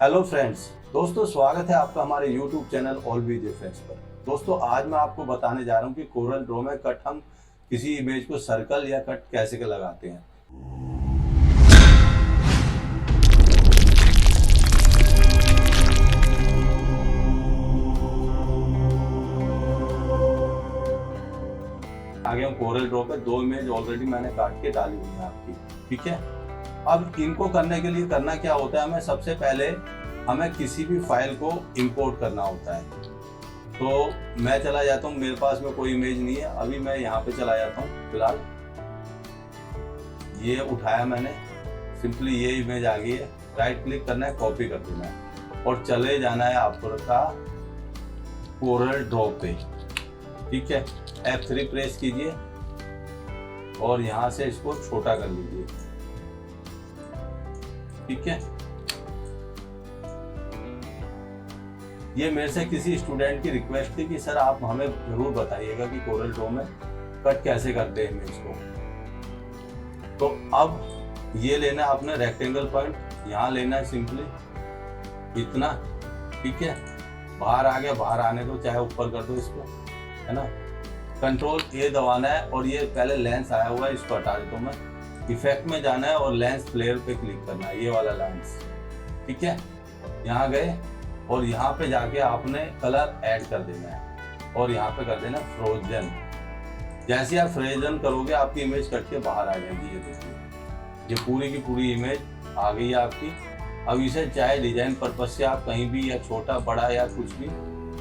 Hello friends, दोस्तों स्वागत है आपका हमारे यूट्यूब चैनल ऑलवेज फ्रेंड्स पर। दोस्तों आज मैं आपको बताने जा रहा हूं कि कोरल ड्रॉ में कट हम किसी इमेज को सर्कल या कट कैसे के लगाते हैं। आगे हम कोरल ड्रॉ पे दो इमेज ऑलरेडी मैंने काट के डाली हुई है आपकी, ठीक है। अब इनको करने के लिए करना क्या होता है, हमें किसी भी फाइल को इंपोर्ट करना होता है। तो मैं चला जाता हूँ, मेरे पास में कोई इमेज नहीं है, अभी मैं यहाँ पे चला जाता हूँ। फिलहाल ये उठाया मैंने, सिंपली ये इमेज आ गई है। राइट क्लिक करना है, कॉपी कर देना है और चले जाना है आपका कोरल ड्रॉ पे, ठीक है। F3 प्रेस कीजिए और यहाँ से इसको छोटा कर लीजिए, ठीक है। ये मेरे से किसी स्टूडेंट की रिक्वेस्ट थी कि सर आप हमें जरूर बताइएगा कि कोरल ड्रॉ में कट कैसे करते हैं इमेज को। तो अब ये लेना है आपने रेक्टेंगल पॉइंट, यहाँ लेना है सिंपली इतना, ठीक है। बाहर आ गया, बाहर आने दो, चाहे ऊपर कर दो इसको, है ना। कंट्रोल ए दबाना है और ये पहले लेंस आया हुआ है, इसको हटा देता हूँ मैं। इफेक्ट में जाना है और लेंस प्लेयर पे क्लिक करना है, ये वाला लेंस, ठीक है। यहाँ गए और यहाँ पे जाके आपने कलर ऐड कर देना है और यहाँ पे कर देना फ्रोजन। जैसे आप फ्रोजन करोगे आपकी इमेज कट के बाहर आ जाएगी। ये देखिए, ये पूरी की पूरी इमेज आ गई है आपकी। अब इसे चाहे डिजाइन पर्पज से आप कहीं भी या छोटा बड़ा या कुछ भी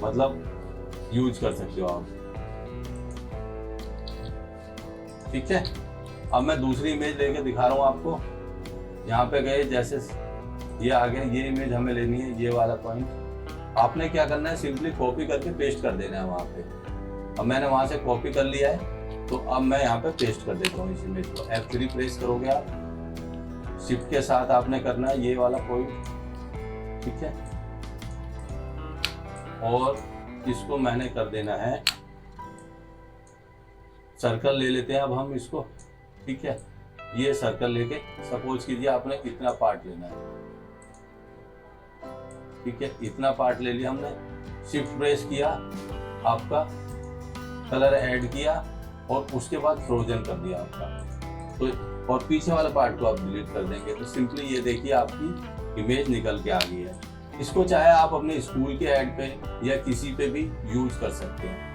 मतलब यूज कर सकते हो आप, ठीक है। अब मैं दूसरी इमेज लेके दिखा रहा हूँ आपको। यहाँ पे गए, जैसे ये आ गया, ये इमेज हमें लेनी है, ये वाला पॉइंट। आपने क्या करना है, सिंपली कॉपी करके पेस्ट कर देना है वहाँ पे। अब मैंने वहाँ से कॉपी कर लिया है, तो अब मैं यहाँ पे पेस्ट कर देता हूँ इस इमेज को। F3 प्रेस करोगे आप, शिफ्ट के साथ आपने करना है ये वाला पॉइंट, ठीक है। और इसको मैंने कर देना है सर्कल। ले लेते हैं अब हम इसको, ठीक है। ये सर्कल लेके सपोज कीजिए आपने इतना पार्ट लेना है, ठीक है। इतना पार्ट ले लिया हमने, शिफ्ट प्रेस किया, आपका कलर ऐड किया और उसके बाद फ्रोजन कर दिया आपका। तो और पीछे वाला पार्ट को आप डिलीट कर देंगे, तो सिंपली ये देखिए आपकी इमेज निकल के आ गई है। इसको चाहे आप अपने स्कूल के ऐड पे या किसी पे भी यूज कर सकते हैं।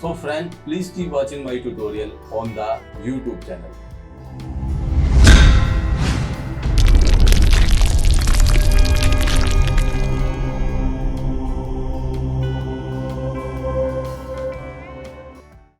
So friend, please keep watching my tutorial on the YouTube channel.